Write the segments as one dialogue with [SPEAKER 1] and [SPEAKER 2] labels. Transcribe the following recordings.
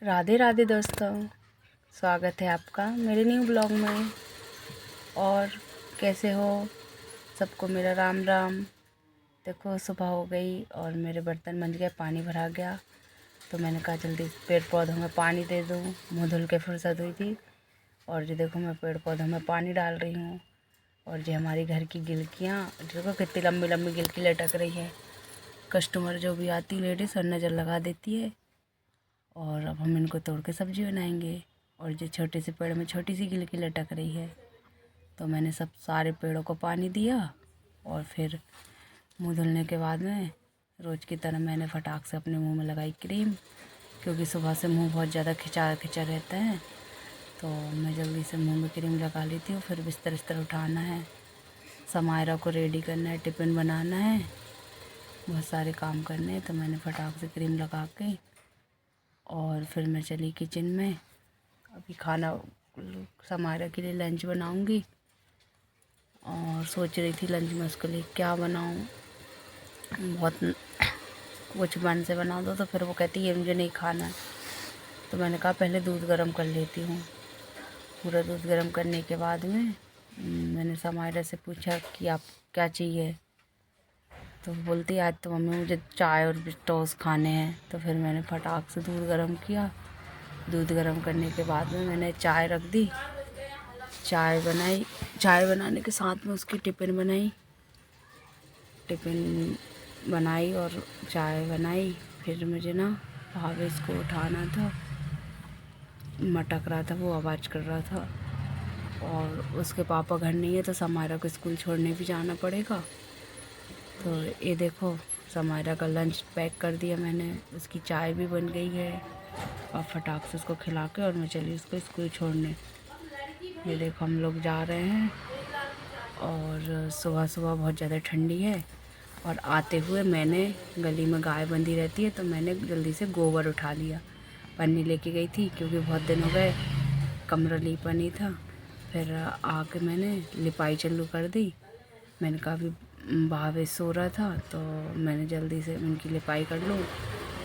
[SPEAKER 1] राधे राधे दोस्तों, स्वागत है आपका मेरे न्यू ब्लॉग में। और कैसे हो सबको, मेरा राम राम। देखो सुबह हो गई और मेरे बर्तन बन गए, पानी भरा गया, तो मैंने कहा जल्दी पेड़ पौधों में पानी दे दूँ। मुँह धुल के फुर्सत हुई थी और जो देखो मैं पेड़ पौधों में पानी डाल रही हूँ। और जो हमारी घर की गिलकियाँ देखो कितनी लंबी लंबी गिलकी लटक रही है। कस्टमर जो भी आती लेडीज़ और नज़र लगा देती है। और अब हम इनको तोड़ के सब्ज़ी बनाएंगे। और जो छोटे से पेड़ में छोटी सी गिलकी लटक रही है, तो मैंने सब सारे पेड़ों को पानी दिया। और फिर मुंह धुलने के बाद में रोज़ की तरह मैंने फटाक से अपने मुंह में लगाई क्रीम, क्योंकि सुबह से मुंह बहुत ज़्यादा खिंचा खिंचा रहता है, तो मैं जल्दी से मुंह में क्रीम लगा लेती हूँ। फिर बिस्तर उठाना है, समायरा को रेडी करना है, टिफ़िन बनाना है, बहुत सारे काम करने हैं। तो मैंने फटाक से क्रीम लगा के और फिर मैं चली किचन में। अभी खाना समायरा के लिए लंच बनाऊंगी और सोच रही थी लंच में उसके लिए क्या बनाऊं। बहुत कुछ मन से बना दो तो फिर वो कहती है मुझे नहीं खाना है। तो मैंने कहा पहले दूध गर्म कर लेती हूँ। पूरा दूध गर्म करने के बाद में मैंने समायरा से पूछा कि आप क्या चाहिए, तो बोलती आज तो मम्मी मुझे चाय और टोस्ट खाने हैं। तो फिर मैंने फटाक से दूध गर्म किया। दूध गर्म करने के बाद में मैंने चाय रख दी, चाय बनाई। चाय बनाने के साथ में उसकी टिफ़िन बनाई और चाय बनाई। फिर मुझे ना भावेश को उठाना था, मटक रहा था, वो आवाज़ कर रहा था। और उसके पापा घर नहीं है तो समायरा को स्कूल छोड़ने भी जाना पड़ेगा। तो ये देखो समायरा का लंच पैक कर दिया मैंने, उसकी चाय भी बन गई है। और फटाक से उसको खिला के और मैं चली उसको स्कूल छोड़ने। ये देखो हम लोग जा रहे हैं और सुबह सुबह बहुत ज़्यादा ठंडी है। और आते हुए मैंने, गली में गाय बंधी रहती है, तो मैंने जल्दी से गोबर उठा लिया। पन्नी लेके गई थी क्योंकि बहुत दिन हो गए कमरा लीपा नहीं था। फिर आके मैंने लिपाई चालू कर दी। मैंने कहा अभी भावेश सो रहा था तो मैंने जल्दी से उनकी लिपाई कर लूँ।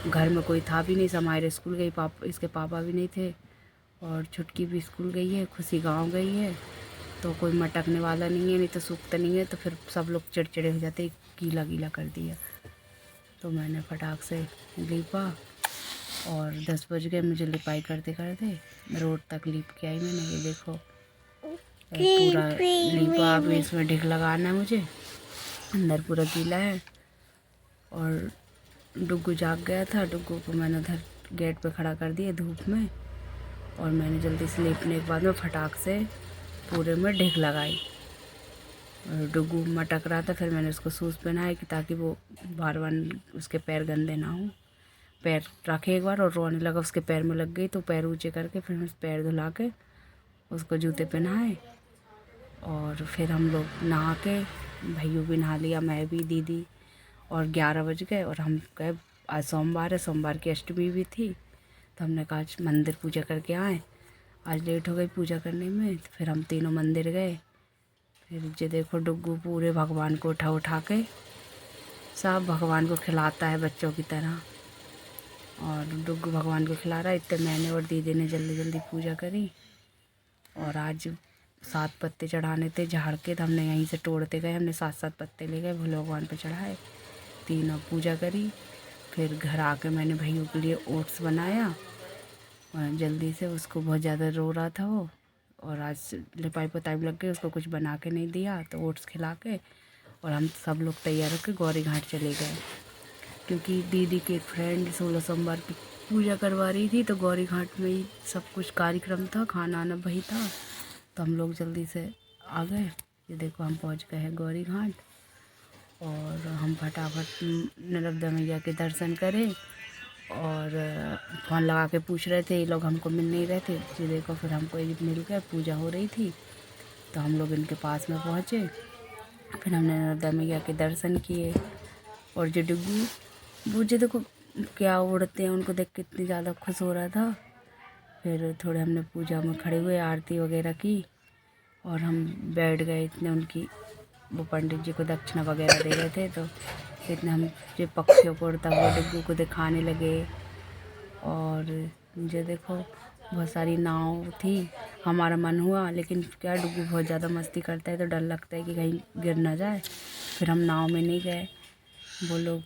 [SPEAKER 1] घर में कोई था भी नहीं, समायरा स्कूल गई, इसके पापा भी नहीं थे, और छुटकी भी स्कूल गई है, खुशी गांव गई है, तो कोई मटकने वाला नहीं है, नहीं तो सूखता नहीं है, तो फिर सब लोग चिड़चिड़े हो जाते, गीला गीला कर दिया। तो मैंने फटाक से लीपा और 10 बज गए मुझे लिपाई करते करते। रोड तक लीप के आई मैंने। ये देखो पूरा लीपा, अभी इसमें ढिक लगाना है मुझे, अंदर पूरा गीला है। और डुग्गू जाग गया था, डुग्गू को मैंने उधर गेट पे खड़ा कर दिया धूप में। और मैंने जल्दी से लेपने के बाद में फटाक से पूरे में ढिक लगाई। और डुग्गू मटक रहा था, फिर मैंने उसको शूज़ पहनाए कि ताकि वो बार बार उसके पैर गंदे ना हो। पैर रखे एक बार और रोने लगा, उसके पैर में लग गई, तो पैर ऊँचे करके फिर मैं पैर धुला के उसको जूते पहनाए। और फिर हम लोग नहा के, भैया भी नहा लिया, मैं भी, दीदी। और 11 बज गए और हम गए, आज सोमवार है, सोमवार की अष्टमी भी थी, तो हमने कहा आज मंदिर पूजा करके आए। आज लेट हो गई पूजा करने में, तो फिर हम तीनों मंदिर गए। फिर जो देखो डुग्गू पूरे भगवान को उठा उठा के सब भगवान को खिलाता है बच्चों की तरह। और डुग्गू भगवान को खिला रहा है। इतने मैंने और दीदी ने जल्दी जल्दी पूजा करी। और आज 7 पत्ते चढ़ाने थे झाड़ के, तो हमने यहीं से तोड़ते गए, हमने 7 पत्ते ले गए, भोले भगवान पे चढ़ाए, तीनों पूजा करी। फिर घर आके मैंने भैया के लिए ओट्स बनाया और जल्दी से, उसको बहुत ज़्यादा रो रहा था वो, और आज लिपाई पोताई लग गई, उसको कुछ बना के नहीं दिया, तो ओट्स खिला के और हम सब लोग तैयार होकर गौरी घाट चले गए। क्योंकि दीदी की एक फ्रेंड 16 सोमवार की पूजा करवा रही थी, तो गौरी घाट में ही सब कुछ कार्यक्रम था, खाना आना वही था, तो हम लोग जल्दी से आ गए। ये देखो हम पहुंच गए हैं गौरी घाट। और हम फटाफट नर्मदा मैया के दर्शन करें। और फ़ोन लगा के पूछ रहे थे ये लोग, हमको मिल नहीं रहे थे। ये देखो फिर हमको ये मिल गए, पूजा हो रही थी, तो हम लोग इनके पास में पहुँचे। फिर हमने नर्मदा मैया के दर्शन किए। और जो डुग्गू, वो जो देखो क्या उड़ते हैं, उनको देख के इतनी ज़्यादा खुश हो रहा था। फिर थोड़े हमने पूजा में खड़े हुए, आरती वगैरह की, और हम बैठ गए। इतने उनकी, वो पंडित जी को दक्षिणा वगैरह दे रहे थे, तो इतने हम जो पक्षियों को उड़ता हुआ डुग्गू को दिखाने लगे। और जो देखो बहुत सारी नाव थी। हमारा मन हुआ, लेकिन क्या डुग्गू बहुत ज़्यादा मस्ती करता है तो डर लगता है कि कहीं गिर ना जाए। फिर हम नाव में नहीं गए। वो लोग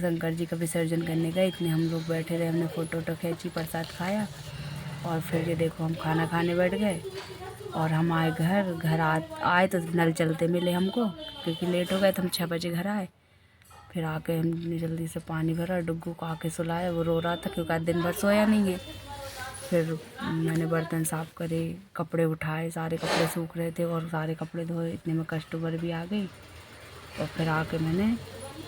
[SPEAKER 1] शंकर जी का विसर्जन करने गए, इतने हम लोग बैठे रहे, हमने फ़ोटो वोटो खींची, प्रसाद खाया और फिर ये देखो हम खाना खाने बैठ गए। और हम आए घर आए तो नल चलते मिले हमको, क्योंकि लेट हो गए तो हम 6 बजे घर आए। फिर आके हमने जल्दी से पानी भरा, डुग्गू को आके सुलाया, वो रो रहा था क्योंकि आज दिन भर सोया नहीं है। फिर मैंने बर्तन साफ़ करे, कपड़े उठाए, सारे कपड़े सूख रहे थे और सारे कपड़े धोए, इतने में कस्टमर भी आ गई। और फिर आके मैंने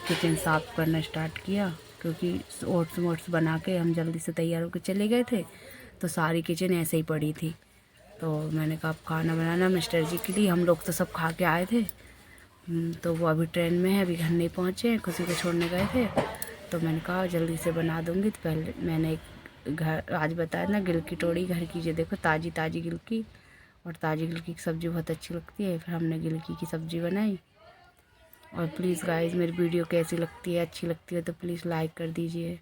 [SPEAKER 1] किचन साफ़ करना स्टार्ट किया, क्योंकि ओट्स वोट्स बना के हम जल्दी से तैयार होकर चले गए थे, तो सारी किचन ऐसे ही पड़ी थी। तो मैंने कहा अब खाना बनाना मिस्टर जी के लिए। हम लोग तो सब खा के आए थे। तो वो अभी ट्रेन में है, अभी घर नहीं पहुँचे हैं, किसी को छोड़ने गए थे। तो मैंने कहा जल्दी से बना दूँगी। तो पहले मैंने एक घर आज बताया ना, गिल की टोड़ी घर की, जो देखो ताज़ी ताज़ी गिल की, और ताज़ी गिल की सब्ज़ी बहुत अच्छी लगती है। फिर हमने गिल की सब्ज़ी बनाई। और प्लीज़ गाइस, मेरी वीडियो कैसी लगती है, अच्छी लगती है तो प्लीज़ लाइक कर दीजिए।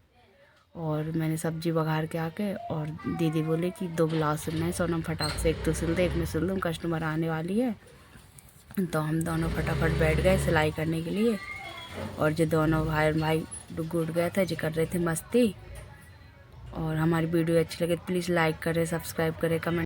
[SPEAKER 1] और मैंने सब्ज़ी बघार के आके, और दीदी बोले कि 2 ब्लाउज सिलना है सोनम, फटाक से एक तो सिल दे, एक मैं सिल दूँ, कस्टमर आने वाली है। तो हम दोनों फटाफट बैठ गए सिलाई करने के लिए। और जो दोनों भाई डुग्गू उठ गए थे, जो कर रहे थे मस्ती। और हमारी वीडियो अच्छी लगे तो प्लीज़ लाइक करें, सब्सक्राइब करें, कमेंट